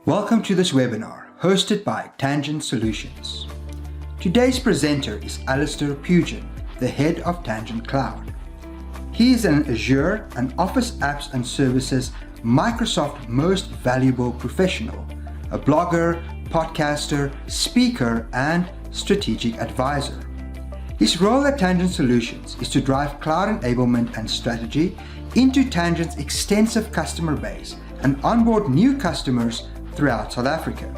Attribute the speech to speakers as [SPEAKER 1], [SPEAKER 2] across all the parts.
[SPEAKER 1] Welcome to this webinar, hosted by Tangent Solutions. Today's presenter is Alistair Pugin, the head of Tangent Cloud. He is an Azure and Office Apps and Services Microsoft Most Valuable Professional, a blogger, podcaster, speaker, and strategic advisor. His role at Tangent Solutions is to drive cloud enablement and strategy into Tangent's extensive customer base and onboard new customers throughout South Africa.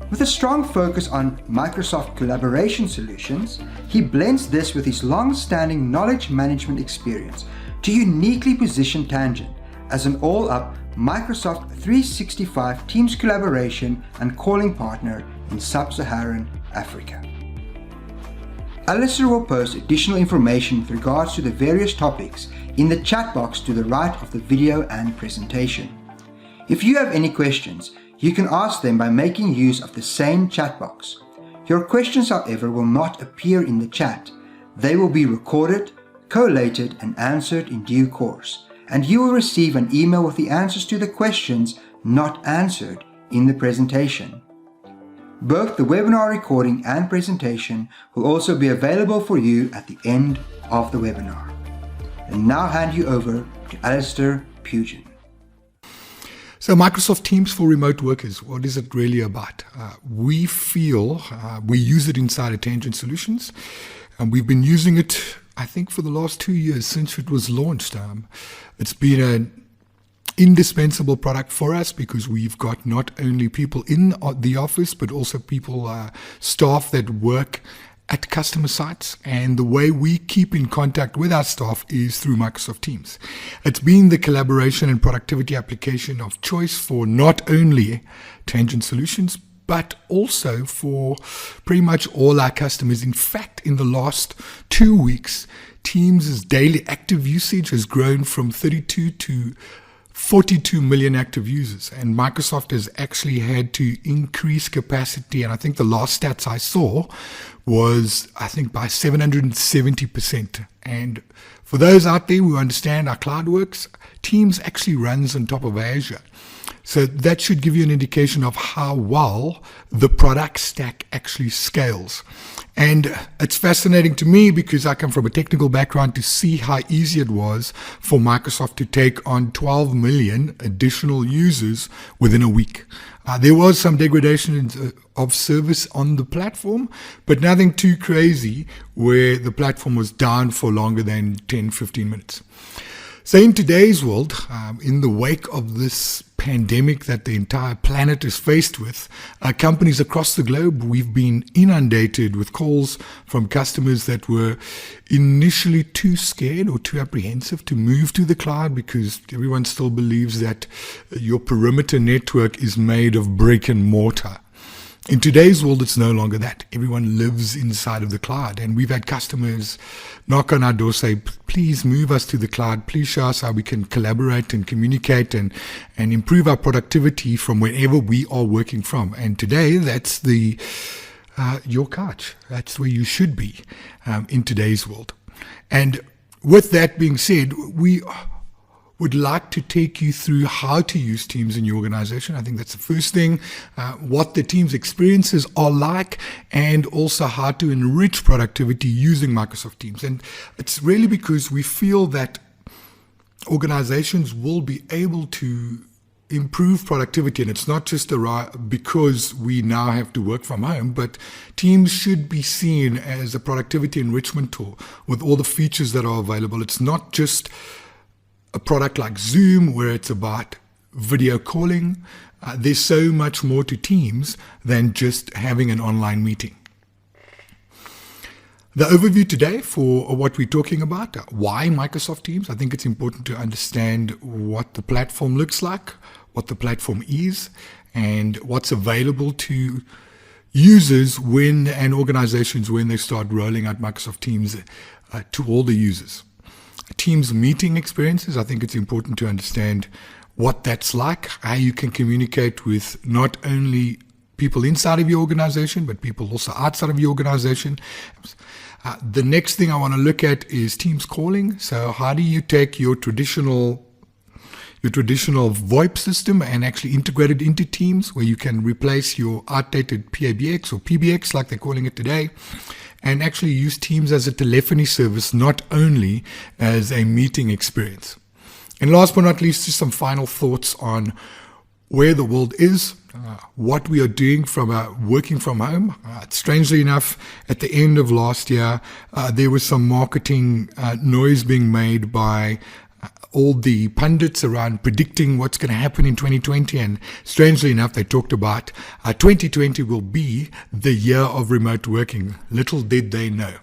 [SPEAKER 1] With a strong focus on Microsoft collaboration solutions, he blends this with his long-standing knowledge management experience to uniquely position Tangent as an all-up Microsoft 365 Teams collaboration and calling partner in Sub-Saharan Africa. Alistair will post additional information with regards to the various topics in the chat box to the right of the video and presentation. If you have any questions, you can ask them by making use of the same chat box. Your questions, however, will not appear in the chat. They will be recorded, collated, and answered in due course, and you will receive an email with the answers to the questions not answered in the presentation. Both the webinar recording and presentation will also be available for you at the end of the webinar. And now hand you over to Alistair Pugin.
[SPEAKER 2] So Microsoft Teams for remote workers, what is it really about? We feel we use it inside of Tangent Solutions, and we've been using it, I think, for the last 2 years since it was launched. It's been an indispensable product for us because we've got not only people in the office, but also people, staff that work at customer sites, and the way we keep in contact with our staff is through Microsoft Teams. It's been the collaboration and productivity application of choice for not only Tangent Solutions, but also for pretty much all our customers. In fact, in the last 2 weeks, Teams' daily active usage has grown from 32 to 42 million active users, and Microsoft has actually had to increase capacity, and I think the last stats I saw was, I think, by 770%. And for those out there who understand how cloud works, Teams actually runs on top of Azure. So that should give you an indication of how well the product stack actually scales. And it's fascinating to me because I come from a technical background to see how easy it was for Microsoft to take on 12 million additional users within a week. There was some degradation of service on the platform, but nothing too crazy where the platform was down for longer than 10-15 minutes. So in today's world, in the wake of this pandemic that the entire planet is faced with, companies across the globe, we've been inundated with calls from customers that were initially too scared or too apprehensive to move to the cloud because everyone still believes that your perimeter network is made of brick and mortar. In today's world, it's no longer that. Everyone lives inside of the cloud, and we've had customers knock on our door, say, please move us to the cloud. Please show us how we can collaborate and communicate and improve our productivity from wherever we are working from. And today, that's your couch. That's where you should be in today's world. And with that being said, we would like to take you through how to use Teams in your organization. I think that's the first thing, what the Teams experiences are like, and also how to enrich productivity using Microsoft Teams. And it's really because we feel that organizations will be able to improve productivity, and it's not just because we now have to work from home, but Teams should be seen as a productivity enrichment tool with all the features that are available. It's not just a product like Zoom where it's about video calling. There's so much more to Teams than just having an online meeting. The overview today for what we're talking about, why Microsoft Teams. I think it's important to understand what the platform looks like, what the platform is, and what's available to users and organizations when they start rolling out Microsoft Teams to all the users. Teams meeting experiences, I think it's important to understand what that's like, how you can communicate with not only people inside of your organization, but people also outside of your organization. The next thing I want to look at is Teams calling. So how do you take your traditional your traditional VoIP system and actually integrate it into Teams, where you can replace your outdated PABX or PBX, like they're calling it today, and actually use Teams as a telephony service, not only as a meeting experience. And last but not least, just some final thoughts on where the world is, what we are doing from working from home. Strangely enough, at the end of last year, there was some marketing noise being made by all the pundits around predicting what's going to happen in 2020. And strangely enough, they talked about 2020 will be the year of remote working. Little did they know.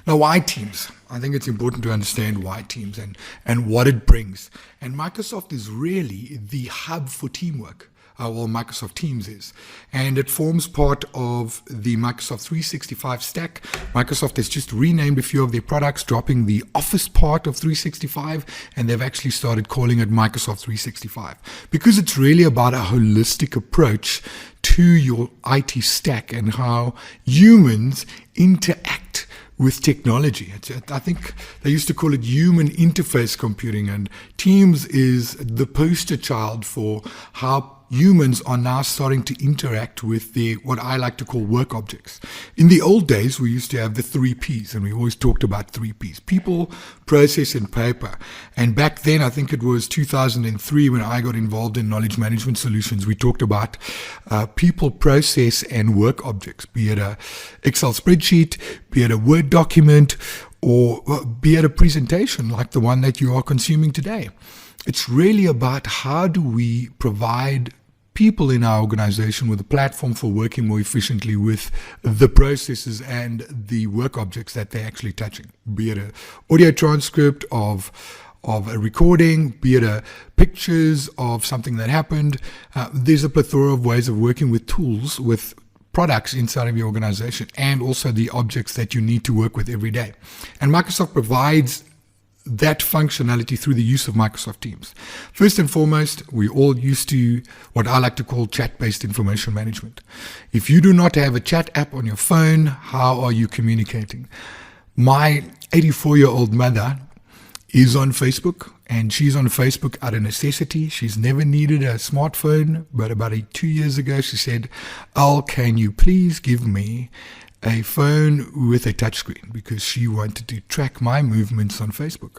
[SPEAKER 2] Now, why Teams? I think it's important to understand why Teams and what it brings. And Microsoft is really the hub for teamwork. Well, Microsoft Teams is. And it forms part of the Microsoft 365 stack. Microsoft has just renamed a few of their products, dropping the Office part of 365, and they've actually started calling it Microsoft 365. Because it's really about a holistic approach to your IT stack and how humans interact with technology. I think they used to call it human interface computing, and Teams is the poster child for how humans are now starting to interact with what I like to call work objects. In the old days, we used to have the 3 Ps, and we always talked about 3 Ps: people, process, and paper. And back then, I think it was 2003 when I got involved in knowledge management solutions, we talked about people, process, and work objects, be it a Excel spreadsheet, be it a Word document, or be it a presentation like the one that you are consuming today. It's really about how do we provide people in our organization with a platform for working more efficiently with the processes and the work objects that they're actually touching, be it an audio transcript of a recording, be it pictures of something that happened. There's a plethora of ways of working with tools, with products inside of your organization, and also the objects that you need to work with every day. And Microsoft provides that functionality through the use of Microsoft Teams. First and foremost, we all used to what I like to call chat-based information management. If you do not have a chat app on your phone, how are you communicating? My 84-year-old mother is on Facebook, and she's on Facebook out of necessity. She's never needed a smartphone, but about 2 years ago, she said, "Al, can you please give me a phone with a touchscreen?" because she wanted to track my movements on Facebook.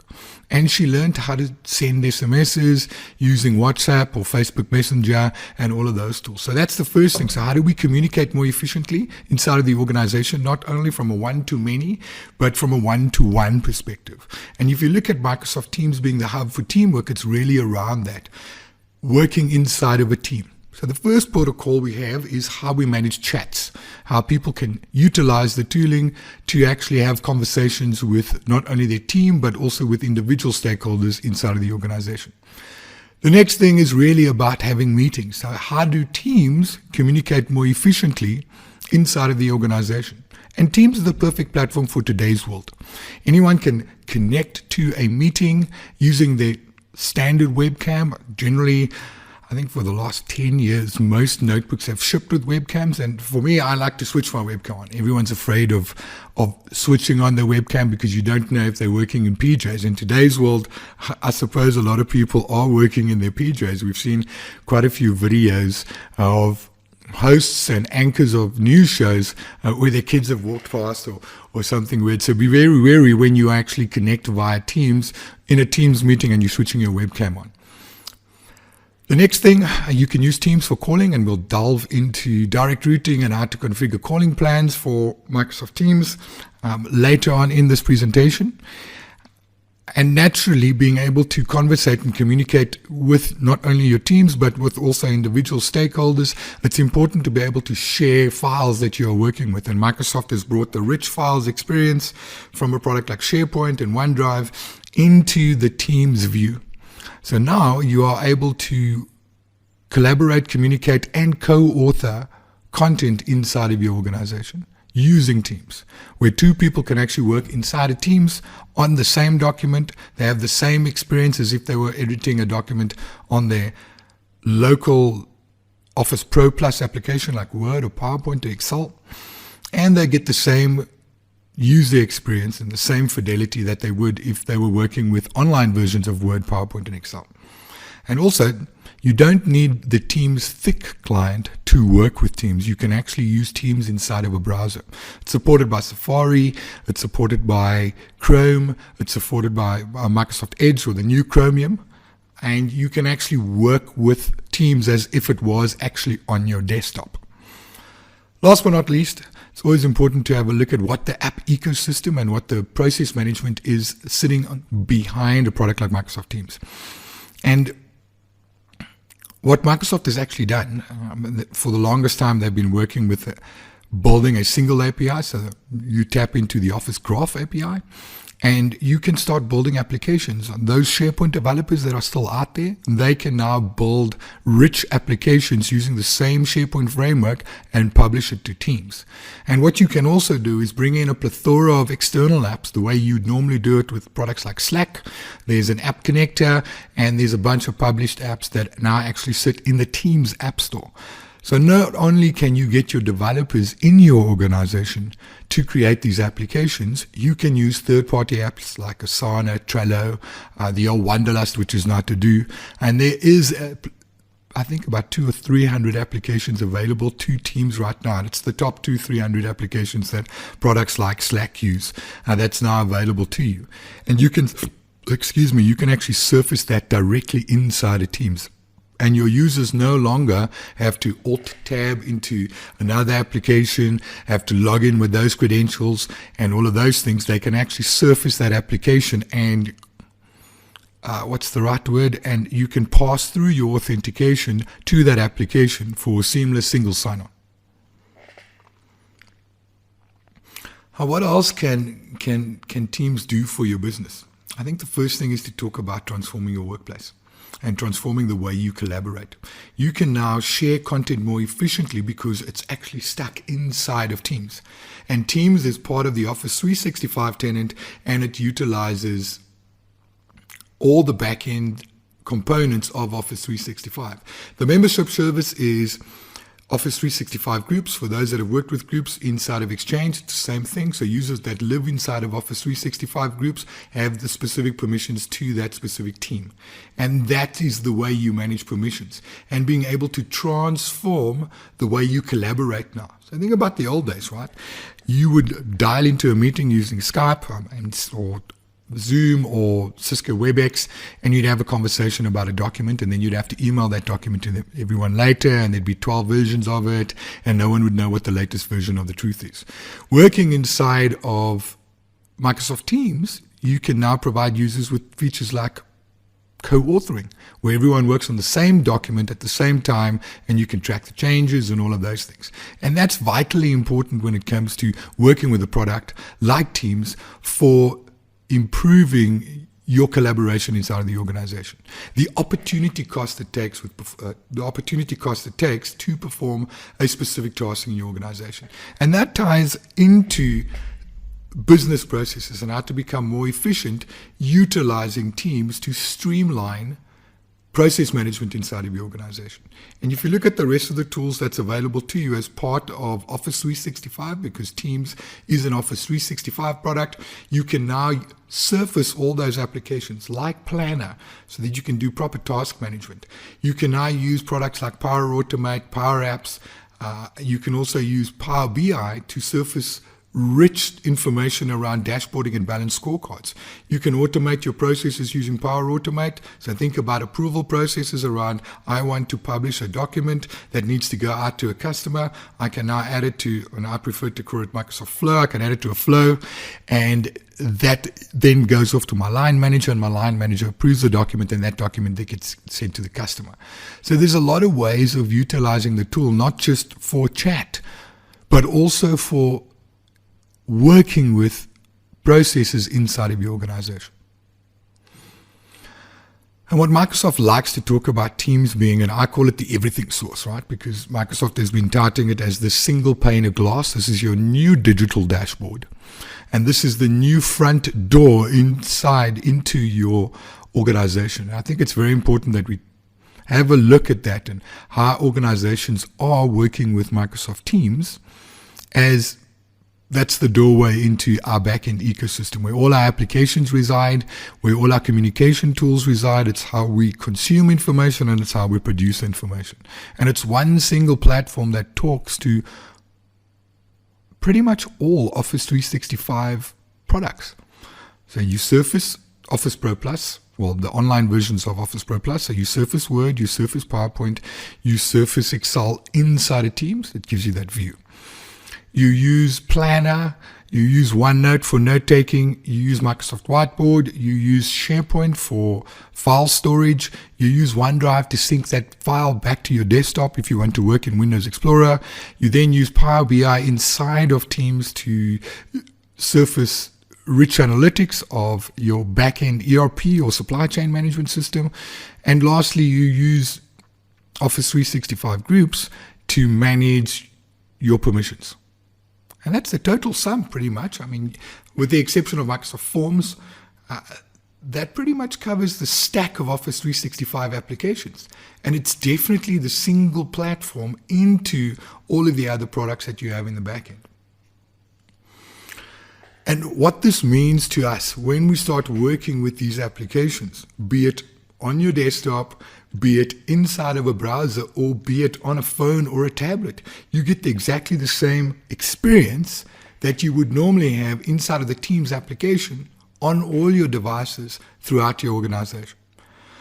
[SPEAKER 2] And she learned how to send SMSs using WhatsApp or Facebook Messenger and all of those tools. So that's the first thing. So how do we communicate more efficiently inside of the organization, not only from a one-to-many, but from a one-to-one perspective? And if you look at Microsoft Teams being the hub for teamwork, it's really around that, working inside of a team. So the first protocol we have is how we manage chats, how people can utilize the tooling to actually have conversations with not only their team, but also with individual stakeholders inside of the organization. The next thing is really about having meetings. So how do teams communicate more efficiently inside of the organization? And Teams is the perfect platform for today's world. Anyone can connect to a meeting using their standard webcam. Generally, I think for the last 10 years, most notebooks have shipped with webcams. And for me, I like to switch my webcam on. Everyone's afraid of switching on their webcam because you don't know if they're working in PJs. In today's world, I suppose a lot of people are working in their PJs. We've seen quite a few videos of hosts and anchors of news shows where their kids have walked past or something weird. So be very wary when you actually connect via Teams in a Teams meeting and you're switching your webcam on. The next thing, you can use Teams for calling, and we'll delve into direct routing and how to configure calling plans for Microsoft Teams later on in this presentation. And naturally, being able to conversate and communicate with not only your teams, but with also individual stakeholders, it's important to be able to share files that you're working with. And Microsoft has brought the rich files experience from a product like SharePoint and OneDrive into the Teams view. So now you are able to collaborate, communicate, and co-author content inside of your organization using Teams, where two people can actually work inside of Teams on the same document. They have the same experience as if they were editing a document on their local Office Pro Plus application like Word or PowerPoint or Excel, and they get the same user experience and the same fidelity that they would if they were working with online versions of Word, PowerPoint, and Excel. And also, you don't need the Teams thick client to work with Teams. You can actually use Teams inside of a browser. It's supported by Safari, it's supported by Chrome, it's supported by Microsoft Edge or the new Chromium, and you can actually work with Teams as if it was actually on your desktop. Last but not least, it's always important to have a look at what the app ecosystem and what the process management is sitting behind a product like Microsoft Teams. And what Microsoft has actually done, for the longest time, they've been working with building a single API. So you tap into the Office Graph API, and you can start building applications. Those SharePoint developers that are still out there, they can now build rich applications using the same SharePoint framework and publish it to Teams. And what you can also do is bring in a plethora of external apps, the way you'd normally do it with products like Slack. There's an app connector, and there's a bunch of published apps that now actually sit in the Teams App Store. So not only can you get your developers in your organization to create these applications, you can use third-party apps like Asana, Trello, the old Wonderlust, which is not to do. And there is, I think, about 200 or 300 applications available to Teams right now. And it's the top 200-300 applications that products like Slack use. That's now available to you. And you can, you can actually surface that directly inside of Teams. And your users no longer have to Alt-tab into another application, have to log in with those credentials and all of those things. They can actually surface that application and, and you can pass through your authentication to that application for a seamless single sign-on. What else can Teams do for your business? I think the first thing is to talk about transforming your workplace and transforming the way you collaborate. You can now share content more efficiently because it's actually stuck inside of Teams. And Teams is part of the Office 365 tenant, and it utilizes all the back-end components of Office 365. The membership service is Office 365 groups. For those that have worked with groups inside of Exchange, it's the same thing. So users that live inside of Office 365 groups have the specific permissions to that specific team. And that is the way you manage permissions and being able to transform the way you collaborate now. So think about the old days, right? You would dial into a meeting using Skype or Zoom or Cisco WebEx, and you'd have a conversation about a document, and then you'd have to email that document to everyone later, and there'd be 12 versions of it, and no one would know what the latest version of the truth is. Working inside of Microsoft Teams, you can now provide users with features like co-authoring, where everyone works on the same document at the same time, and you can track the changes and all of those things. And that's vitally important when it comes to working with a product like Teams for improving your collaboration inside of the organization. The opportunity cost it takes to perform a specific task in your organization. And that ties into business processes and how to become more efficient utilizing Teams to streamline process management inside of your organization. And if you look at the rest of the tools that's available to you as part of Office 365, because Teams is an Office 365 product, you can now surface all those applications like Planner so that you can do proper task management. You can now use products like Power Automate, Power Apps. You can also use Power BI to surface rich information around dashboarding and balanced scorecards. You can automate your processes using Power Automate. So think about approval processes around, I want to publish a document that needs to go out to a customer. I can now add it to, and I prefer to call it Microsoft Flow. I can add it to a flow, and that then goes off to my line manager, and my line manager approves the document, and that document then gets sent to the customer. So there's a lot of ways of utilizing the tool, not just for chat, but also for working with processes inside of your organization. And what Microsoft likes to talk about Teams being, and I call it the everything source, right? Because Microsoft has been touting it as the single pane of glass. This is your new digital dashboard. And this is the new front door inside into your organization. And I think it's very important that we have a look at that and how organizations are working with Microsoft Teams as that's the doorway into our back-end ecosystem, where all our applications reside, where all our communication tools reside. It's how we consume information, and it's how we produce information. And it's one single platform that talks to pretty much all Office 365 products. So you surface Office Pro Plus, well, the online versions of Office Pro Plus. So you surface Word, you surface PowerPoint, you surface Excel inside of Teams. It gives you that view. You use Planner, you use OneNote for note-taking, you use Microsoft Whiteboard, you use SharePoint for file storage, you use OneDrive to sync that file back to your desktop if you want to work in Windows Explorer. You then use Power BI inside of Teams to surface rich analytics of your back-end ERP or supply chain management system. And lastly, you use Office 365 groups to manage your permissions. And that's the total sum, pretty much. I mean, with the exception of Microsoft Forms, that pretty much covers the stack of Office 365 applications. And it's definitely the single platform into all of the other products that you have in the backend. And what this means to us when we start working with these applications, be it on your desktop, be it inside of a browser, or be it on a phone or a tablet, you get exactly the same experience that you would normally have inside of the Teams application on all your devices throughout your organization.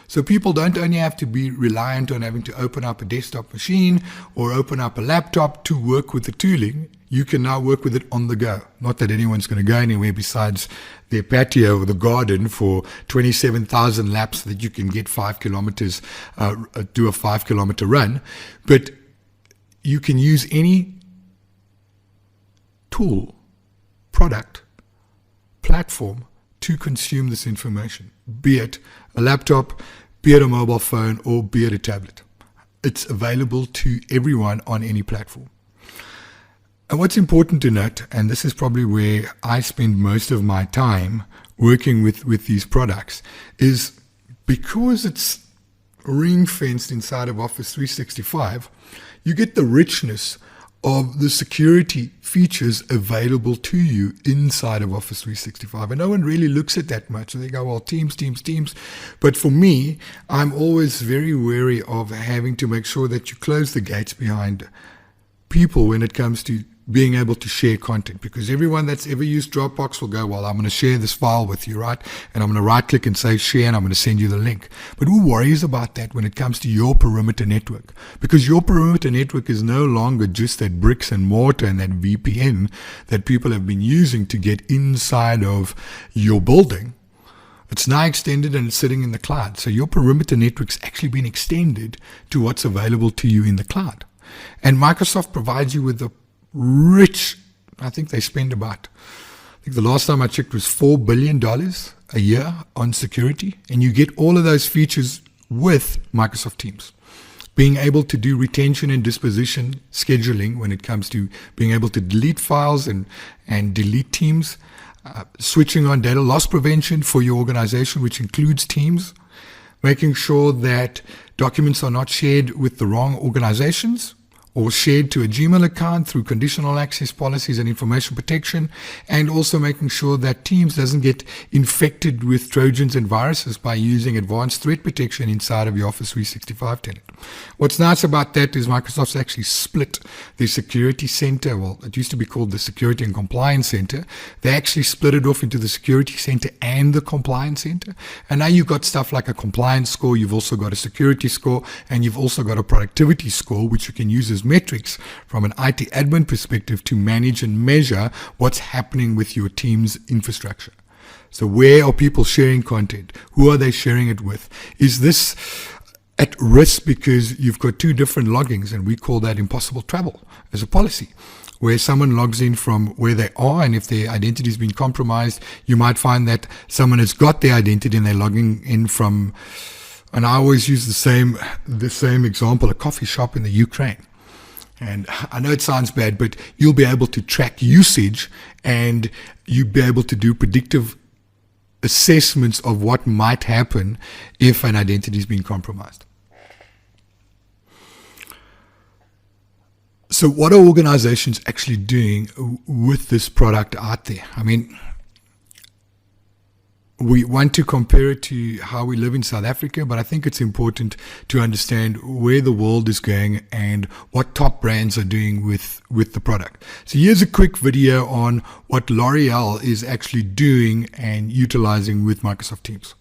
[SPEAKER 2] So people don't only have to be reliant on having to open up a desktop machine or open up a laptop to work with the tooling. You can now work with it on the go. Not that anyone's going to go anywhere besides their patio or the garden for 27,000 laps that you can get 5 kilometers, do a 5 kilometer run. But you can use any tool, product, platform to consume this information, be it a laptop, be it a mobile phone, or be it a tablet. It's available to everyone on any platform. And what's important to note, and this is probably where I spend most of my time working with these products, is because it's ring-fenced inside of Office 365, you get the richness of the security features available to you inside of Office 365. And no one really looks at that much. They go, well, Teams. But for me, I'm always very wary of having to make sure that you close the gates behind people when it comes to being able to share content, because everyone that's ever used Dropbox will go, well, I'm going to share this file with you, right? And I'm going to right click and say share, and I'm going to send you the link. But who worries about that when it comes to your perimeter network? Because your perimeter network is no longer just that bricks and mortar and that VPN that people have been using to get inside of your building. It's now extended and it's sitting in the cloud. So your perimeter network's actually been extended to what's available to you in the cloud. And Microsoft provides you with a rich, I think they spend about, I think the last time I checked was $4 billion a year on security. And you get all of those features with Microsoft Teams. Being able to do retention and disposition scheduling when it comes to being able to delete files and delete teams, switching on data loss prevention for your organization, which includes Teams, making sure that documents are not shared with the wrong organizations or shared to a Gmail account through conditional access policies and information protection, and also making sure that Teams doesn't get infected with Trojans and viruses by using advanced threat protection inside of your Office 365 tenant. What's nice about that is Microsoft's actually split the security center. Well, it used to be called the Security and Compliance Center. They actually split it off into the Security Center and the Compliance Center. And now you've got stuff like a compliance score, you've also got a security score, and you've also got a productivity score, which you can use as metrics from an IT admin perspective to manage and measure what's happening with your team's infrastructure. So where are people sharing content? Who are they sharing it with? Is this at risk because you've got two different logins, and we call that impossible travel as a policy, where someone logs in from where they are, and if their identity has been compromised, you might find that someone has got their identity and they're logging in from, and I always use the same example, a coffee shop in the Ukraine. And I know it sounds bad, but you'll be able to track usage and you'll be able to do predictive assessments of what might happen if an identity has been compromised. So what are organizations actually doing with this product out there? I mean, we want to compare it to how we live in South Africa, but I think it's important to understand where the world is going and what top brands are doing with the product. So here's a quick video on what L'Oreal is actually doing and utilizing with Microsoft Teams.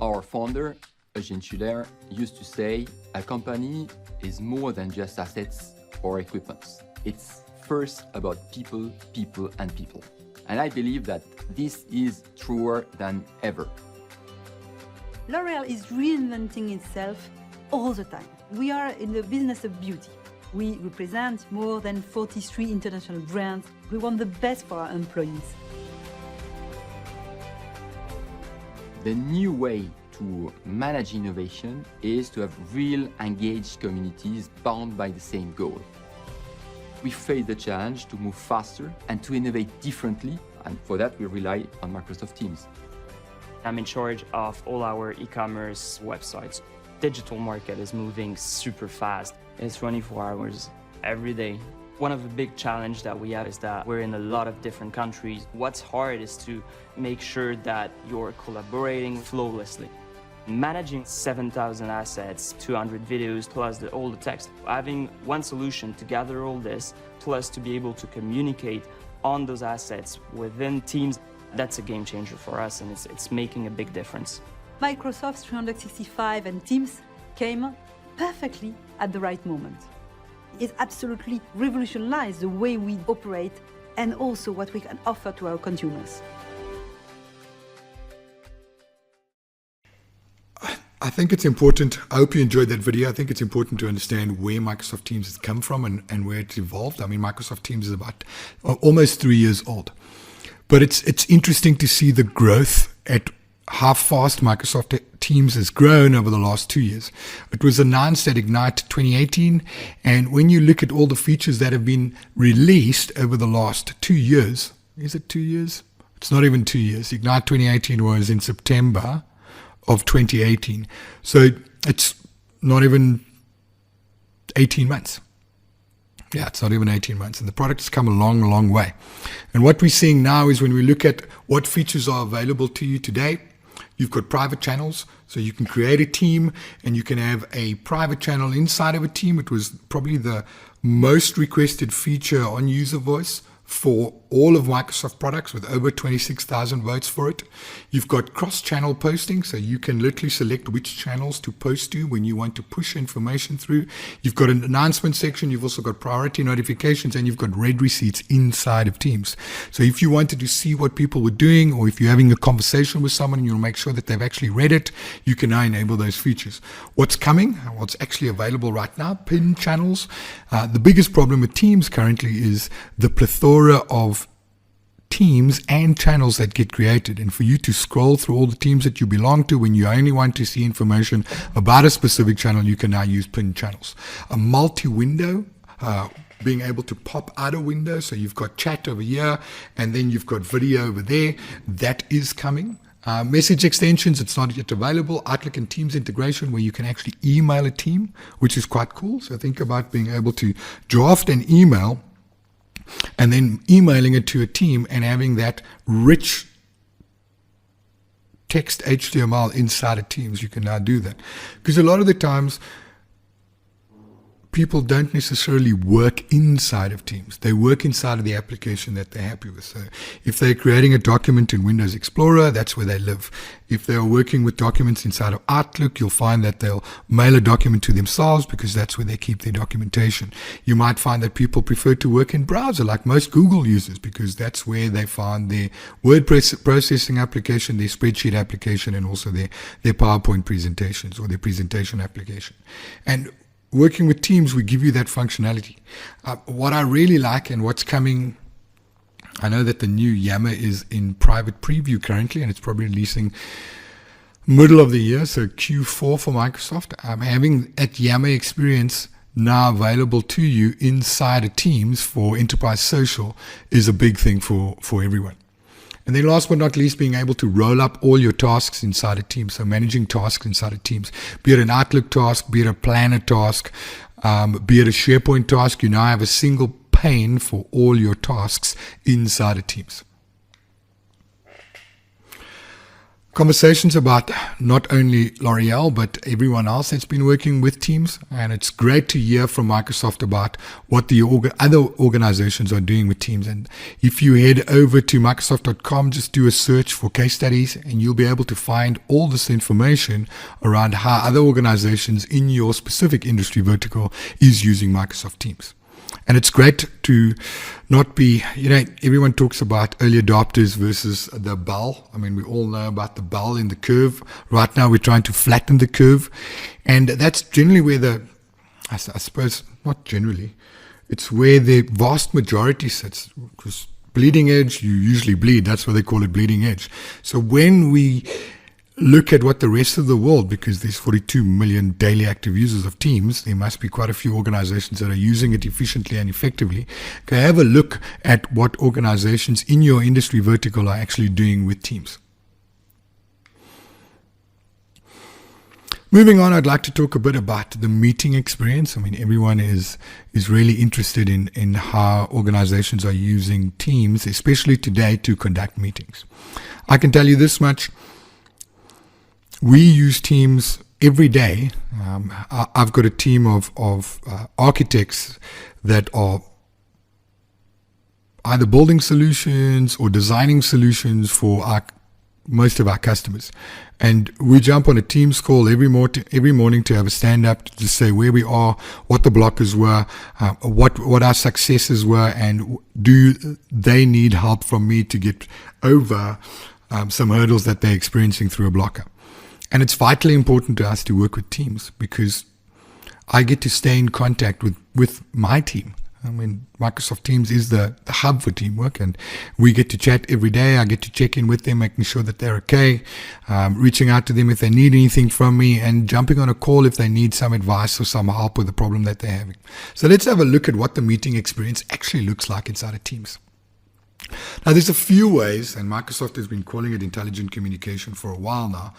[SPEAKER 3] Our founder, Eugene Schuller, used to say, a company is more than just assets or equipment. It's first about people, people, and people. And I believe that this is truer than ever.
[SPEAKER 4] L'Oreal is reinventing itself all the time. We are in the business of beauty. We represent more than 43 international brands. We want the best for our employees.
[SPEAKER 3] The new way to manage innovation is to have real engaged communities bound by the same goal. We face the challenge to move faster and to innovate differently, and for that we rely on Microsoft Teams.
[SPEAKER 5] I'm in charge of all our e-commerce websites. Digital market is moving super fast. It's 24 hours every day. One of the big challenges that we have is that we're in a lot of different countries. What's hard is to make sure that you're collaborating flawlessly. Managing 7,000 assets, 200 videos, plus all the text. Having one solution to gather all this, plus to be able to communicate on those assets within Teams, that's a game changer for us, and it's making a big difference.
[SPEAKER 4] Microsoft 365 and Teams came perfectly at the right moment. It absolutely revolutionized the way we operate and also what we can offer to our consumers.
[SPEAKER 2] I think it's important. I hope you enjoyed that video. I think it's important to understand where Microsoft Teams has come from and where it's evolved. I mean, Microsoft Teams is about almost 3 years old. But it's interesting to see the growth at how fast Microsoft Teams has grown over the last 2 years. It was announced at Ignite 2018. And when you look at all the features that have been released over the last 2 years, is it 2 years? It's not even 2 years. Ignite 2018 was in September of 2018. So it's not even 18 months. Yeah, it's not even 18 months. And the product has come a long, long way. And what we're seeing now is when we look at what features are available to you today, you've got private channels. So you can create a team and you can have a private channel inside of a team. It was probably the most requested feature on User Voice for all of Microsoft products with over 26,000 votes for it. You've got cross-channel posting, so you can literally select which channels to post to when you want to push information through. You've got an announcement section, you've also got priority notifications, and you've got read receipts inside of Teams. So if you wanted to see what people were doing, or if you're having a conversation with someone and you'll make sure that they've actually read it, you can now enable those features. What's coming, what's actually available right now, pin channels. The biggest problem with Teams currently is the plethora of teams and channels that get created, and for you to scroll through all the teams that you belong to when you only want to see information about a specific channel, you can now use pin channels. A multi-window, being able to pop out a window, so you've got chat over here and then you've got video over there, that is coming. Message extensions, it's not yet available. Outlook and Teams integration, where you can actually email a team, which is quite cool. So think about being able to draft an email and then emailing it to a team and having that rich text HTML inside of Teams. You can now do that. Because a lot of the times, people don't necessarily work inside of Teams. They work inside of the application that they're happy with. So if they're creating a document in Windows Explorer, that's where they live. If they're working with documents inside of Outlook, you'll find that they'll mail a document to themselves because that's where they keep their documentation. You might find that people prefer to work in browser like most Google users because that's where they find their word processing application, their spreadsheet application, and also their PowerPoint presentations or their presentation application. And working with Teams, we give you that functionality. What I really like and what's coming, I know that the new Yammer is in private preview currently, and it's probably releasing middle of the year, so Q4 for Microsoft. Having that Yammer experience now available to you inside of Teams for Enterprise Social is a big thing for everyone. And then last but not least, being able to roll up all your tasks inside a team. So managing tasks inside of teams, be it an Outlook task, be it a Planner task, be it a SharePoint task, you now have a single pane for all your tasks inside of Teams. Conversations about not only L'Oreal, but everyone else that's been working with Teams. And it's great to hear from Microsoft about what the other organizations are doing with Teams. And if you head over to Microsoft.com, just do a search for case studies, and you'll be able to find all this information around how other organizations in your specific industry vertical is using Microsoft Teams. And it's great to not be, everyone talks about early adopters versus the bell. I mean, we all know about the bell in the curve. Right now, we're trying to flatten the curve. And that's generally where I suppose, not generally, it's where the vast majority sits. Because bleeding edge, you usually bleed. That's why they call it bleeding edge. So when we look at what the rest of the world, because there's 42 million daily active users of Teams, there must be quite a few organizations that are using it efficiently and effectively. Go have a look at what organizations in your industry vertical are actually doing with Teams. Moving on, I'd like to talk a bit about the meeting experience. I mean, everyone is really interested in how organizations are using Teams, especially today, to conduct meetings. I can tell you this much. We use Teams every day. I've got a team of architects that are either building solutions or designing solutions for most of our customers. And we jump on a Teams call every morning to have a stand-up to say where we are, what the blockers were, what our successes were, and do they need help from me to get over some hurdles that they're experiencing through a blocker. And it's vitally important to us to work with Teams because I get to stay in contact with my team. I mean, Microsoft Teams is the hub for teamwork, and we get to chat every day. I get to check in with them, making sure that they're okay, reaching out to them if they need anything from me, and jumping on a call if they need some advice or some help with the problem that they're having. So let's have a look at what the meeting experience actually looks like inside of Teams. Now, there's a few ways, and Microsoft has been calling it intelligent communication for a while now.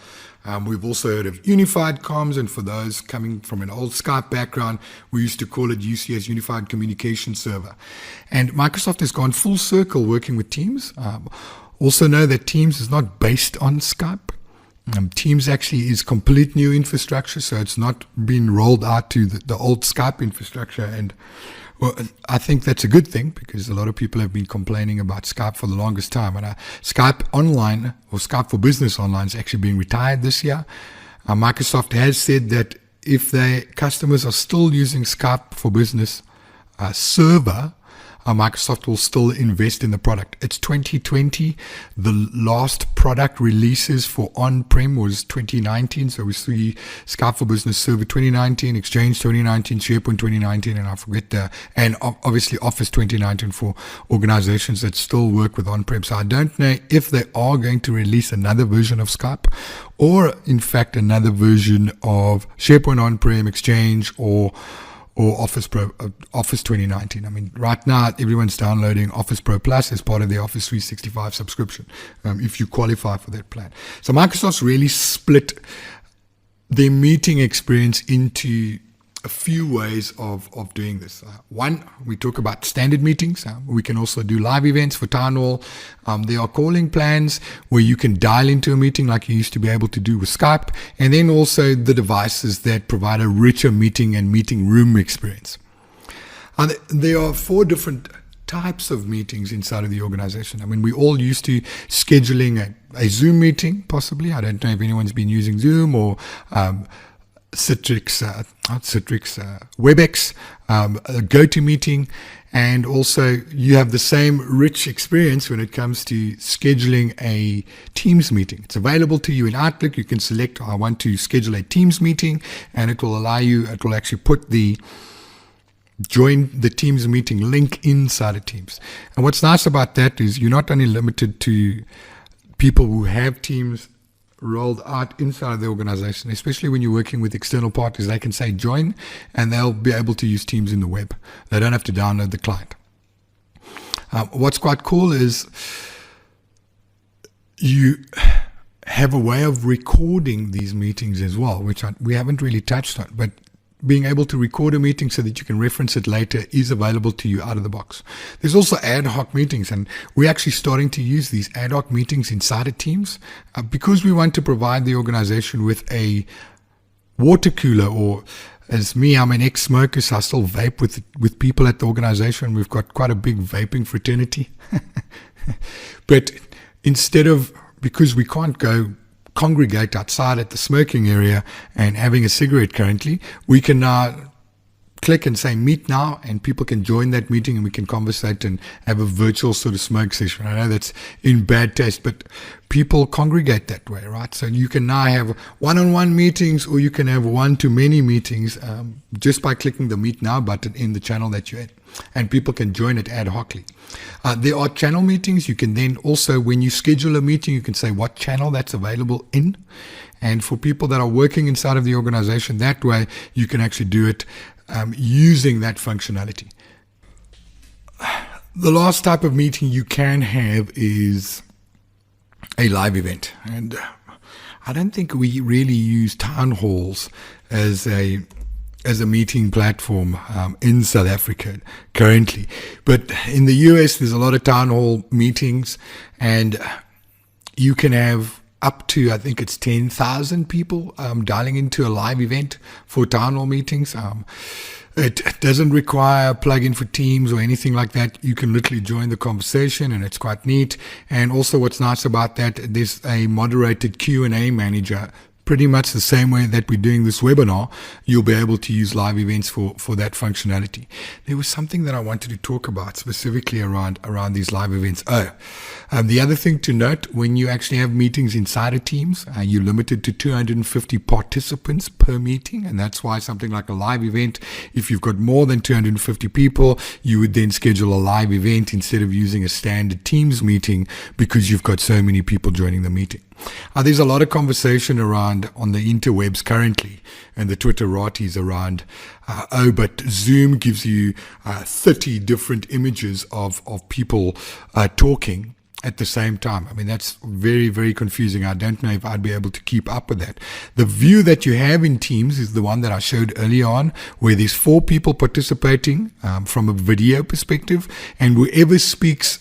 [SPEAKER 2] We've also heard of unified comms, and for those coming from an old Skype background, we used to call it UCS, Unified Communication Server. And Microsoft has gone full circle working with Teams. Also know that Teams is not based on Skype. Teams actually is complete new infrastructure, so it's not been rolled out to the old Skype infrastructure. And well, I think that's a good thing because a lot of people have been complaining about Skype for the longest time. And Skype Online, or Skype for Business Online, is actually being retired this year. Microsoft has said that if their customers are still using Skype for Business server, Microsoft will still invest in the product. It's 2020. The last product releases for on-prem was 2019. So we see Skype for Business Server 2019, Exchange 2019, SharePoint 2019, and I forget and obviously Office 2019 for organizations that still work with on-prem. So I don't know if they are going to release another version of Skype or in fact another version of SharePoint on-prem, Exchange, or Office 2019. I mean, right now, everyone's downloading Office Pro Plus as part of the Office 365 subscription, if you qualify for that plan. So Microsoft's really split their meeting experience into a few ways of doing this. One, we talk about standard meetings. We can also do live events for Town Hall. There are calling plans where you can dial into a meeting like you used to be able to do with Skype. And then also the devices that provide a richer meeting and meeting room experience. There are 4 different types of meetings inside of the organization. I mean, we all used to scheduling a Zoom meeting, possibly. I don't know if anyone's been using Zoom or Citrix, WebEx, a GoToMeeting, and also you have the same rich experience when it comes to scheduling a Teams meeting. It's available to you in Outlook. You can select, I want to schedule a Teams meeting, and it will allow you, it will actually put join the Teams meeting link inside of Teams. And what's nice about that is you're not only limited to people who have Teams rolled out inside of the organization, especially when you're working with external partners. They can say join and they'll be able to use Teams in the web. They don't have to download the client. What's quite cool is you have a way of recording these meetings as well, which we haven't really touched on, but being able to record a meeting so that you can reference it later is available to you out of the box. There's also ad hoc meetings, and we're actually starting to use these ad hoc meetings inside of Teams because we want to provide the organization with a water cooler, or as me, I'm an ex-smoker, so I still vape with people at the organization. We've got quite a big vaping fraternity. But instead of, because we can't go congregate outside at the smoking area and having a cigarette currently, we can now click and say meet now, and people can join that meeting and we can conversate and have a virtual sort of smoke session. I know that's in bad taste, but people congregate that way, right? So you can now have one-on-one meetings, or you can have one-to-many meetings just by clicking the meet now button in the channel that you're in, and people can join it ad hocly. There are channel meetings. You can then also, when you schedule a meeting, you can say what channel that's available in. And for people that are working inside of the organization, that way you can actually do it using that functionality. The last type of meeting you can have is a live event. And I don't think we really use town halls as a meeting platform in South Africa currently. But in the US, there's a lot of town hall meetings, and you can have up to, I think it's 10,000 people dialing into a live event for town hall meetings. It doesn't require a plug-in for Teams or anything like that. You can literally join the conversation, and it's quite neat. And also what's nice about that, there's a moderated Q&A manager. Pretty much the same way that we're doing this webinar, you'll be able to use live events for that functionality. There was something that I wanted to talk about specifically around these live events. The other thing to note, when you actually have meetings inside of Teams, you're limited to 250 participants per meeting, and that's why something like a live event, if you've got more than 250 people, you would then schedule a live event instead of using a standard Teams meeting because you've got so many people joining the meeting. There's a lot of conversation around on the interwebs currently, and the Twitterati's around, but Zoom gives you 30 different images of people talking at the same time. I mean, that's very, very confusing. I don't know if I'd be able to keep up with that. The view that you have in Teams is the one that I showed earlier on, where there's 4 people participating from a video perspective, and whoever speaks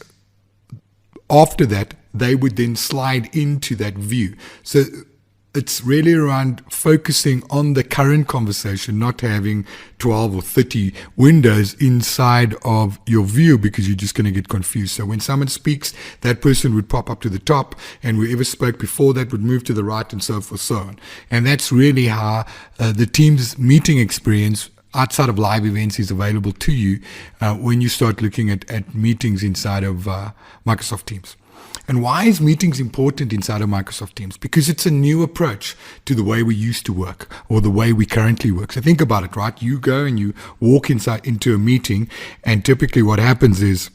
[SPEAKER 2] after that, they would then slide into that view. So it's really around focusing on the current conversation, not having 12 or 30 windows inside of your view, because you're just going to get confused. So when someone speaks, that person would pop up to the top, and whoever spoke before that would move to the right, and so forth, so on. And that's really how the Teams meeting experience outside of live events is available to you when you start looking at meetings inside of Microsoft Teams. And why is meetings important inside of Microsoft Teams? Because it's a new approach to the way we used to work, or the way we currently work. So think about it, right? You go and you walk into a meeting, and typically what happens is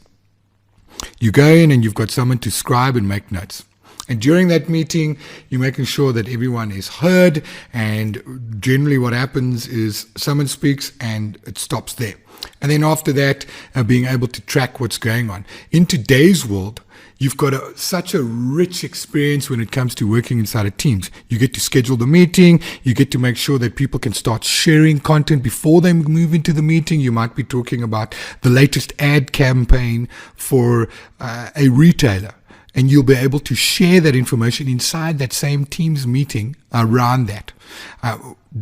[SPEAKER 2] you go in and you've got someone to scribe and make notes. And during that meeting, you're making sure that everyone is heard, and generally what happens is someone speaks and it stops there. And then after that, being able to track what's going on. In today's world, you've got such a rich experience when it comes to working inside of Teams. You get to schedule the meeting. You get to make sure that people can start sharing content before they move into the meeting. You might be talking about the latest ad campaign for a retailer, and you'll be able to share that information inside that same Teams meeting around that.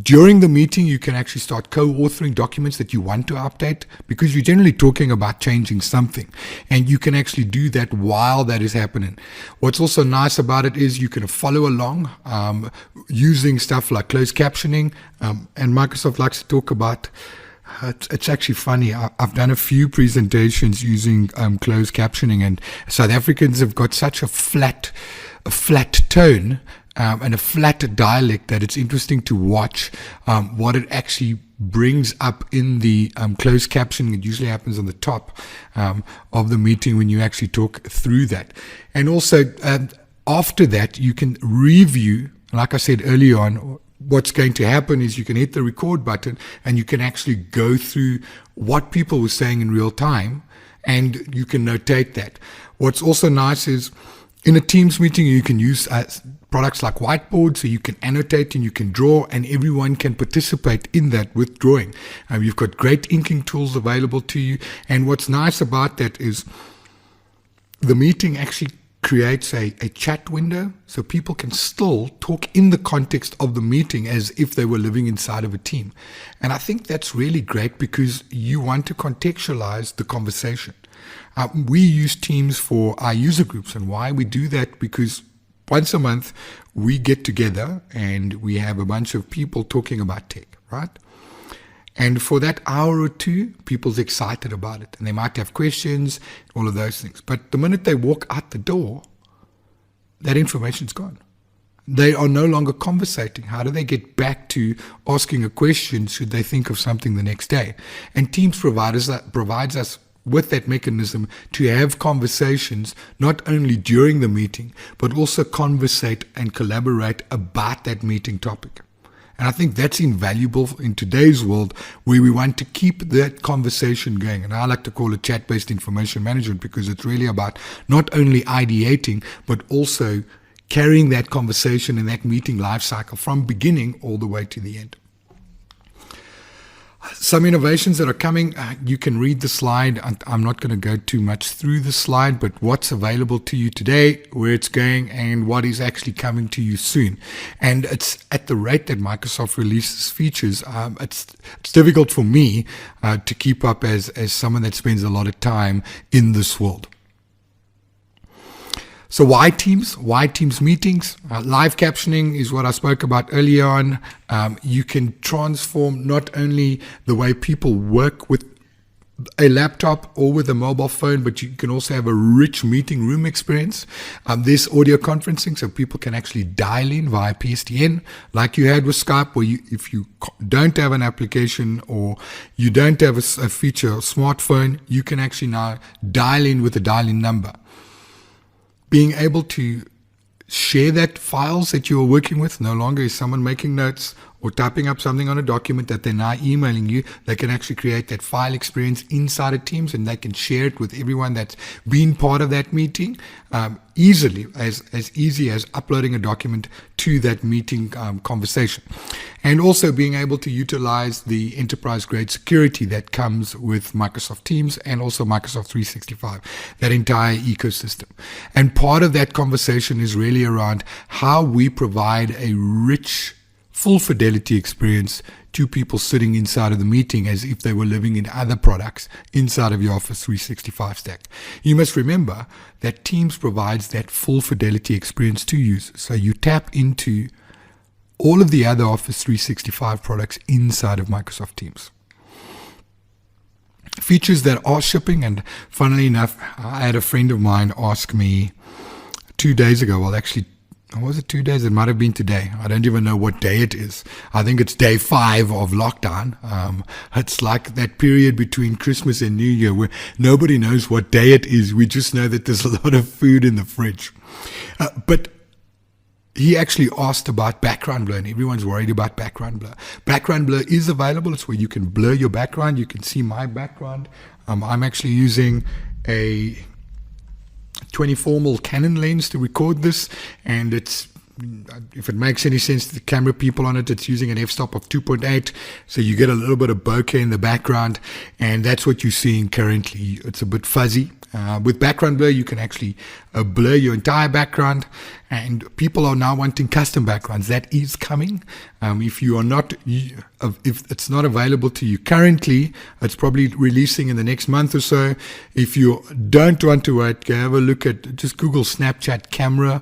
[SPEAKER 2] During the meeting, you can actually start co-authoring documents that you want to update, because you're generally talking about changing something, and you can actually do that while that is happening. What's also nice about it is you can follow along using stuff like closed captioning, and Microsoft likes to talk about. It's actually funny. I've done a few presentations using closed captioning, and South Africans have got such a flat tone and a flat dialect that it's interesting to watch what it actually brings up in the closed captioning. It usually happens on the top of the meeting when you actually talk through that. And also after that, you can review, like I said earlier on. What's going to happen is you can hit the record button, and you can actually go through what people were saying in real time, and you can notate that. What's also nice is In a Teams meeting, you can use products like whiteboards, so you can annotate and you can draw, and everyone can participate in that with drawing. You've got great inking tools available to you, and what's nice about that is the meeting actually creates a chat window, so people can still talk in the context of the meeting as if they were living inside of a team. And I think that's really great because you want to contextualize the conversation. We use Teams for our user groups, and why we do that, because once a month we get together and we have a bunch of people talking about tech, right? And for that hour or two, people's excited about it and they might have questions, all of those things. But the minute they walk out the door, that information's gone. They are no longer conversating. How do they get back to asking a question should they think of something the next day? And Teams provides us with that mechanism to have conversations not only during the meeting, but also conversate and collaborate about that meeting topic. And I think that's invaluable in today's world where we want to keep that conversation going. And I like to call it chat-based information management because it's really about not only ideating, but also carrying that conversation and that meeting life cycle from beginning all the way to the end. Some innovations that are coming, you can read the slide. I'm not going to go too much through the slide, but what's available to you today, where it's going, and what is actually coming to you soon. And it's at the rate that Microsoft releases features, it's difficult for me to keep up as someone that spends a lot of time in this world. So why Teams? Why Teams meetings? Live captioning is what I spoke about earlier on. You can transform not only the way people work with a laptop or with a mobile phone, but you can also have a rich meeting room experience. There's audio conferencing, so people can actually dial in via PSTN, like you had with Skype, where if you don't have an application or you don't have a feature, a smartphone, you can actually now dial in with a dial-in number. Being able to share that files that you are working with, no longer is someone making notes or typing up something on a document that they're now emailing you. They can actually create that file experience inside of Teams, and they can share it with everyone that's been part of that meeting easily, as easy as uploading a document to that meeting conversation. And also being able to utilize the enterprise-grade security that comes with Microsoft Teams and also Microsoft 365, that entire ecosystem. And part of that conversation is really around how we provide a rich, full fidelity experience to people sitting inside of the meeting as if they were living in other products inside of your Office 365 stack. You must remember that Teams provides that full fidelity experience to users. So you tap into all of the other Office 365 products inside of Microsoft Teams. Features that are shipping, and funnily enough, I had a friend of mine ask me 2 days ago, well actually, was it 2 days? It might have been today. I don't even know what day it is. I think it's day 5 of lockdown. It's like that period between Christmas and New Year where nobody knows what day it is. We just know that there's a lot of food in the fridge. But he actually asked about background blur, and everyone's worried about background blur. Background blur is available. It's where you can blur your background. You can see my background. I'm actually using a 24mm Canon lens to record this, and it's, if it makes any sense to the camera people on it, it's using an f-stop of 2.8, so you get a little bit of bokeh in the background, and that's what you're seeing currently. It's a bit fuzzy. With background blur, you can actually blur your entire background, and people are now wanting custom backgrounds. That is coming. If it's not available to you currently, it's probably releasing in the next month or so. If you don't want to wait, go have a look at, just Google Snapchat camera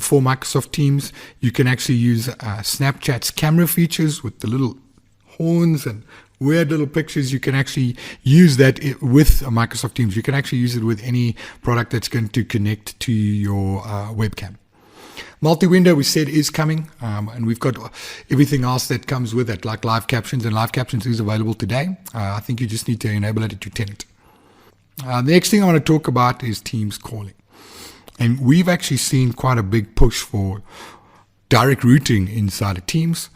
[SPEAKER 2] for Microsoft Teams. You can actually use Snapchat's camera features with the little horns and weird little pictures. You can actually use that with Microsoft Teams. You can actually use it with any product that's going to connect to your webcam. Multi-window, we said, is coming, and we've got everything else that comes with it, like live captions, and live captions is available today. I think you just need to enable it to tenant. The next thing I want to talk about is Teams calling. And we've actually seen quite a big push for direct routing inside of Teams.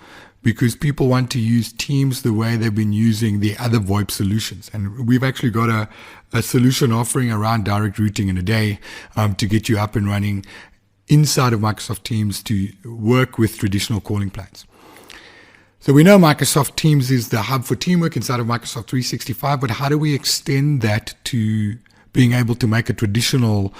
[SPEAKER 2] because people want to use Teams the way they've been using the other VoIP solutions. And we've actually got a solution offering around direct routing in a day to get you up and running inside of Microsoft Teams to work with traditional calling plans. So we know Microsoft Teams is the hub for teamwork inside of Microsoft 365, but how do we extend that to being able to make a traditional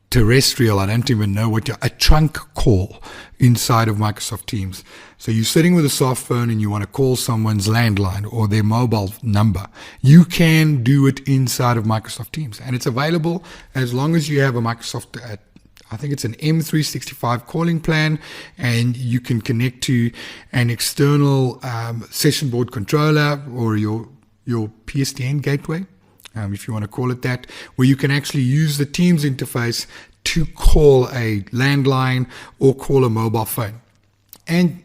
[SPEAKER 2] terrestrial, I don't even know a trunk call inside of Microsoft Teams? So you're sitting with a soft phone and you want to call someone's landline or their mobile number. You can do it inside of Microsoft Teams, and it's available as long as you have a Microsoft I think it's an M365 calling plan, and you can connect to an external session board controller or your PSTN gateway, if you want to call it that, where you can actually use the Teams interface to call a landline or call a mobile phone. And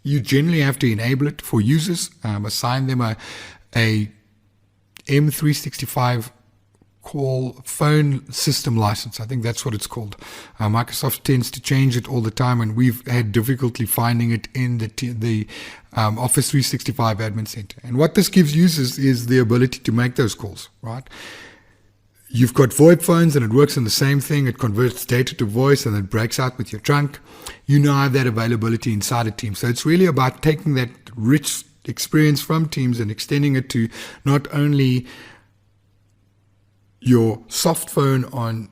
[SPEAKER 2] you generally have to enable it for users, assign them a M365 call phone system license. I think that's what it's called. Microsoft tends to change it all the time, and we've had difficulty finding it in the Office 365 Admin Center. And what this gives users is the ability to make those calls, right? You've got VoIP phones and it works on the same thing. It converts data to voice and it breaks out with your trunk. You now have that availability inside a Teams. So it's really about taking that rich experience from Teams and extending it to not only your soft phone on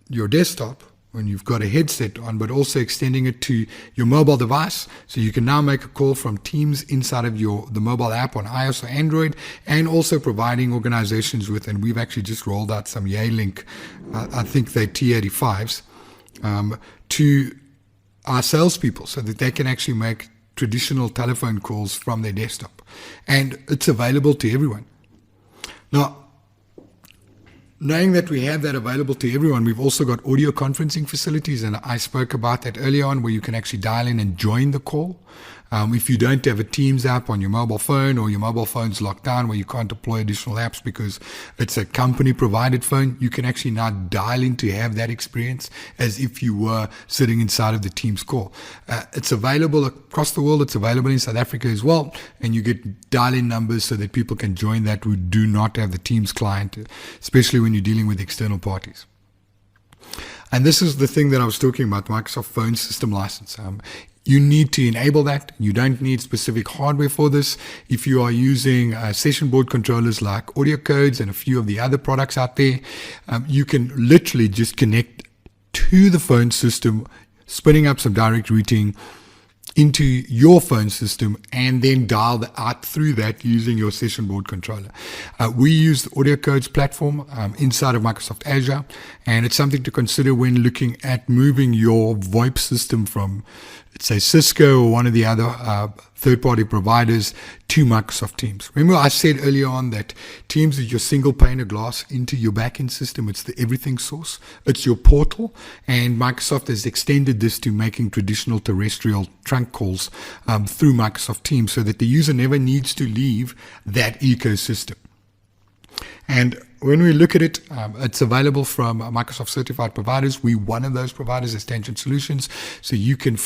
[SPEAKER 2] your desktop when you've got a headset on, but also extending it to your mobile device. So you can now make a call from Teams inside of the mobile app on iOS or Android, and also providing organizations with, and we've actually just rolled out some Yealink, I think they're T85s, to our salespeople so that they can actually make traditional telephone calls from their desktop. And it's available to everyone. Now, knowing that we have that available to everyone, we've also got audio conferencing facilities, and I spoke about that earlier on, where you can actually dial in and join the call. If you don't have a Teams app on your mobile phone, or your mobile phone's locked down where you can't deploy additional apps because it's a company provided phone, you can actually now dial in to have that experience as if you were sitting inside of the Teams call. It's available across the world. It's available in South Africa as well, and you get dial-in numbers so that people can join that who do not have the Teams client, especially when you're dealing with external parties. And this is the thing that I was talking about, Microsoft Phone System License. You need to enable that. You don't need specific hardware for this. If you are using session board controllers like AudioCodes and a few of the other products out there, you can literally just connect to the phone system, spinning up some direct routing into your phone system, and then dial out through that using your session board controller. We use the AudioCodes platform inside of Microsoft Azure, and it's something to consider when looking at moving your VoIP system from, let's say, Cisco or one of the other third-party providers to Microsoft Teams. Remember I said earlier on that Teams is your single pane of glass into your backend system. It's the everything source. It's your portal, and Microsoft has extended this to making traditional terrestrial trunk calls through Microsoft Teams so that the user never needs to leave that ecosystem. And when we look at it, it's available from Microsoft certified providers. We're one of those providers as Tangent Solutions, so you can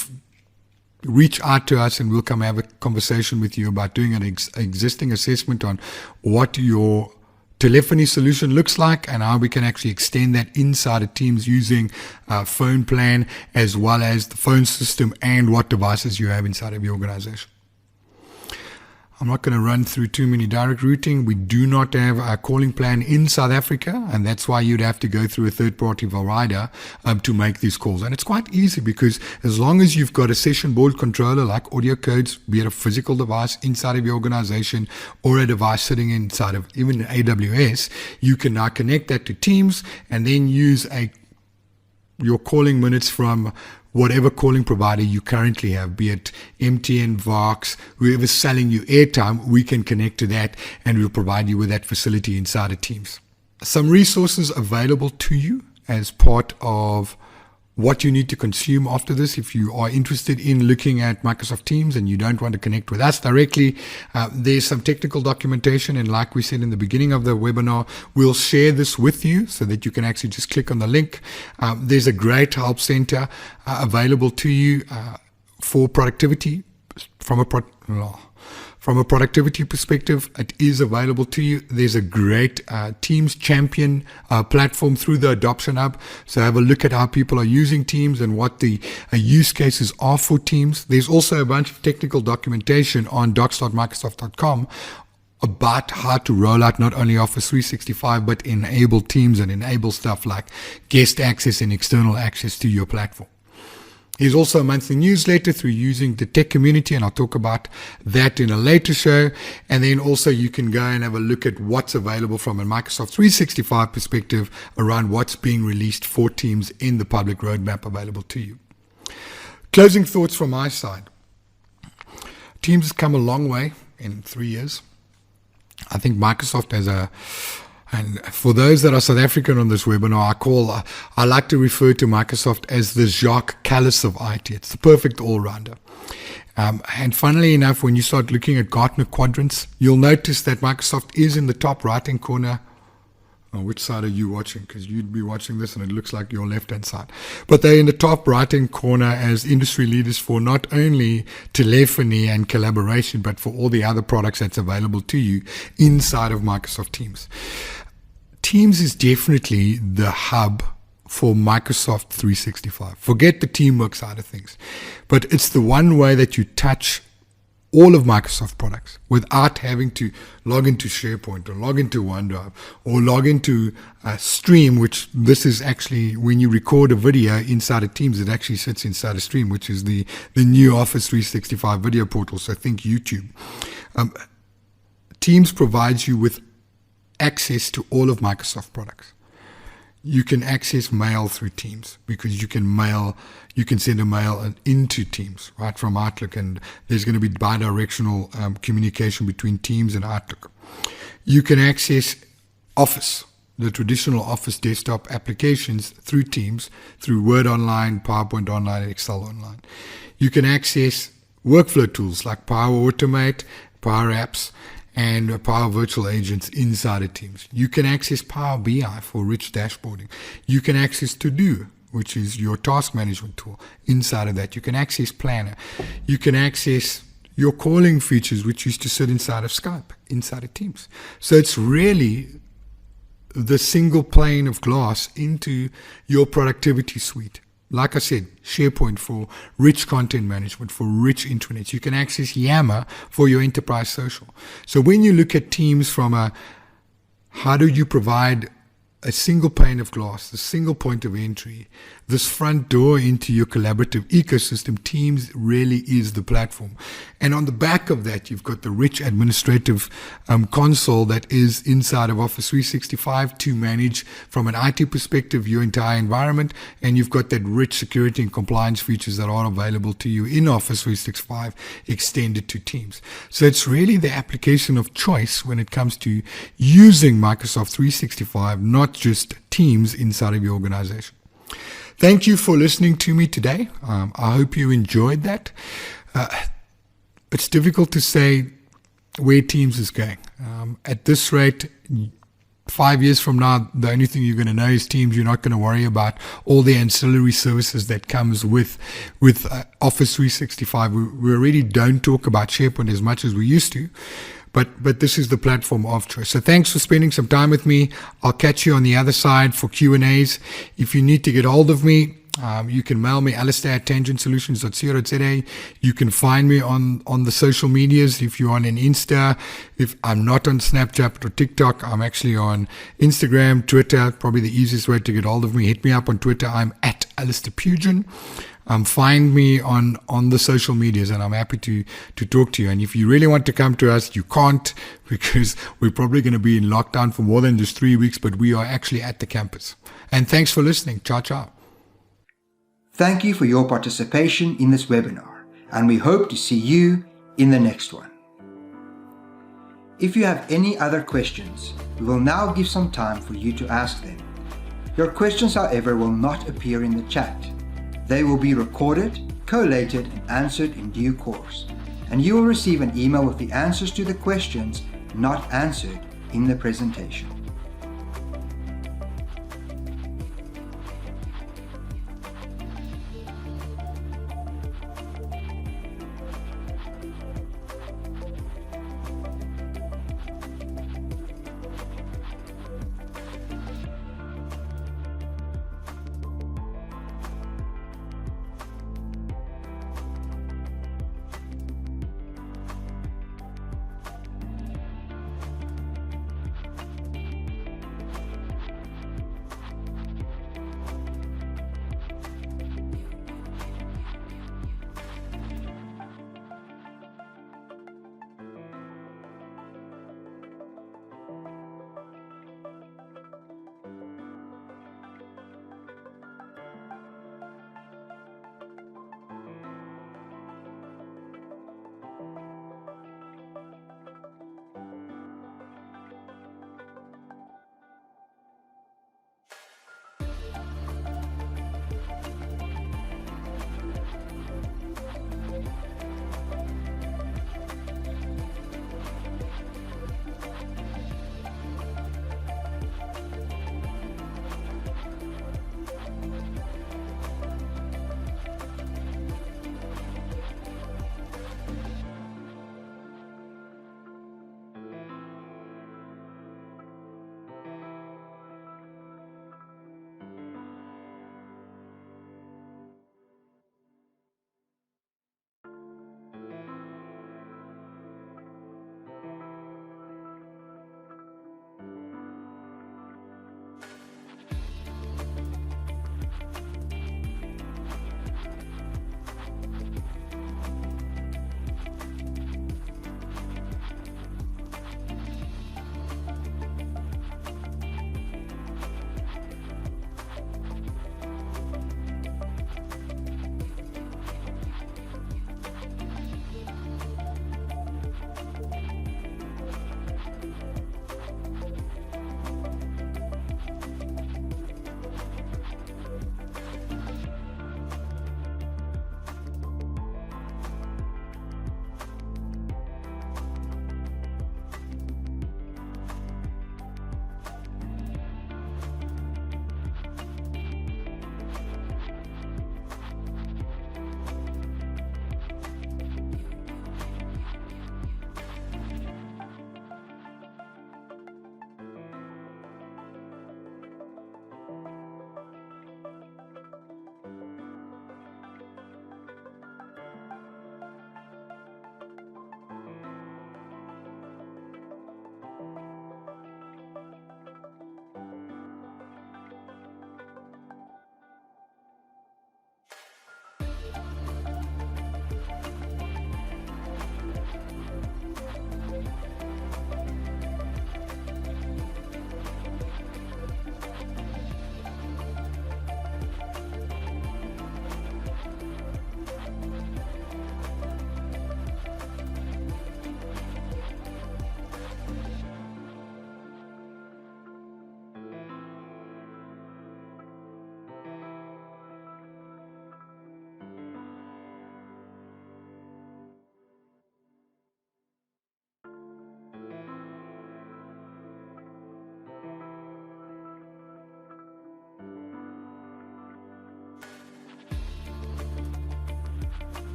[SPEAKER 2] reach out to us and we'll come have a conversation with you about doing an existing assessment on what your telephony solution looks like and how we can actually extend that inside of Teams using phone plan as well as the phone system and what devices you have inside of your organization. I'm not going to run through too many direct routing. We do not have a calling plan in South Africa, and that's why you'd have to go through a third-party provider to make these calls. And it's quite easy because as long as you've got a session board controller like AudioCodes, be it a physical device inside of your organization or a device sitting inside of even AWS, you can now connect that to Teams and then use your calling minutes from whatever calling provider you currently have, be it MTN, Vox, whoever's selling you airtime, we can connect to that and we'll provide you with that facility inside of Teams. Some resources available to you as part of what you need to consume after this. If you are interested in looking at Microsoft Teams and you don't want to connect with us directly, there's some technical documentation, and like we said in the beginning of the webinar, we'll share this with you so that you can actually just click on the link. There's a great help center available to you for productivity from a productivity perspective, it is available to you. There's a great Teams Champion platform through the Adoption Hub. So have a look at how people are using Teams and what the use cases are for Teams. There's also a bunch of technical documentation on docs.microsoft.com about how to roll out not only Office 365, but enable Teams and enable stuff like guest access and external access to your platform. There's also a monthly newsletter through using the tech community, and I'll talk about that in a later show. And then also you can go and have a look at what's available from a Microsoft 365 perspective around what's being released for Teams in the public roadmap available to you. Closing thoughts from my side. Teams has come a long way in 3 years. I think Microsoft and for those that are South African on this webinar, I like to refer to Microsoft as the Jacques Kallis of IT. It's the perfect all-rounder. And funnily enough, when you start looking at Gartner quadrants, you'll notice that Microsoft is in the top right-hand corner. Oh, which side are you watching? Because you'd be watching this and it looks like your left-hand side. But they're in the top right-hand corner as industry leaders for not only telephony and collaboration, but for all the other products that's available to you inside of Microsoft Teams. Teams is definitely the hub for Microsoft 365. Forget the teamwork side of things. But it's the one way that you touch all of Microsoft products without having to log into SharePoint or log into OneDrive or log into Stream, which this is actually when you record a video inside of Teams, it actually sits inside of Stream, which is the new Office 365 video portal. So think YouTube. Teams provides you with access to all of Microsoft products. You can access mail through Teams because you can send a mail into Teams right from Outlook, and there's going to be bi-directional communication between Teams and Outlook. You can access Office, the traditional Office desktop applications through Teams, through Word Online, PowerPoint Online, and Excel Online. You can access workflow tools like Power Automate, Power Apps, and Power Virtual Agents inside of Teams. You can access Power BI for rich dashboarding. You can access To-Do, which is your task management tool inside of that. You can access Planner. You can access your calling features, which used to sit inside of Skype, inside of Teams. So it's really the single pane of glass into your productivity suite. Like I said, SharePoint for rich content management, for rich intranets. You can access Yammer for your enterprise social. So when you look at Teams from how do you provide a single pane of glass, a single point of entry, this front door into your collaborative ecosystem, Teams really is the platform. And on the back of that, you've got the rich administrative console that is inside of Office 365 to manage from an IT perspective your entire environment. And you've got that rich security and compliance features that are available to you in Office 365 extended to Teams. So it's really the application of choice when it comes to using Microsoft 365, not just Teams inside of your organization. Thank you for listening to me today. I hope you enjoyed that. It's difficult to say where Teams is going. At this rate, 5 years from now, the only thing you're going to know is Teams. You're not going to worry about all the ancillary services that comes with Office 365. We already don't talk about SharePoint as much as we used to. But this is the platform of choice. So thanks for spending some time with me. I'll catch you on the other side for Q&As. If you need to get hold of me, you can mail me alistair@tangentsolutions.co.za. You can find me on the social medias. If you're on an Insta, if I'm not on Snapchat or TikTok, I'm actually on Instagram, Twitter, probably the easiest way to get hold of me. Hit me up on Twitter. I'm @AlistairPugin. Find me on the social medias, and I'm happy to talk to you. And if you really want to come to us, you can't, because we're probably going to be in lockdown for more than just 3 weeks, but we are actually at the campus. And thanks for listening. Ciao, ciao.
[SPEAKER 1] Thank you for your participation in this webinar, and we hope to see you in the next one. If you have any other questions, we will now give some time for you to ask them. Your questions, however, will not appear in the chat. They will be recorded, collated, and answered in due course, and you will receive an email with the answers to the questions not answered in the presentation.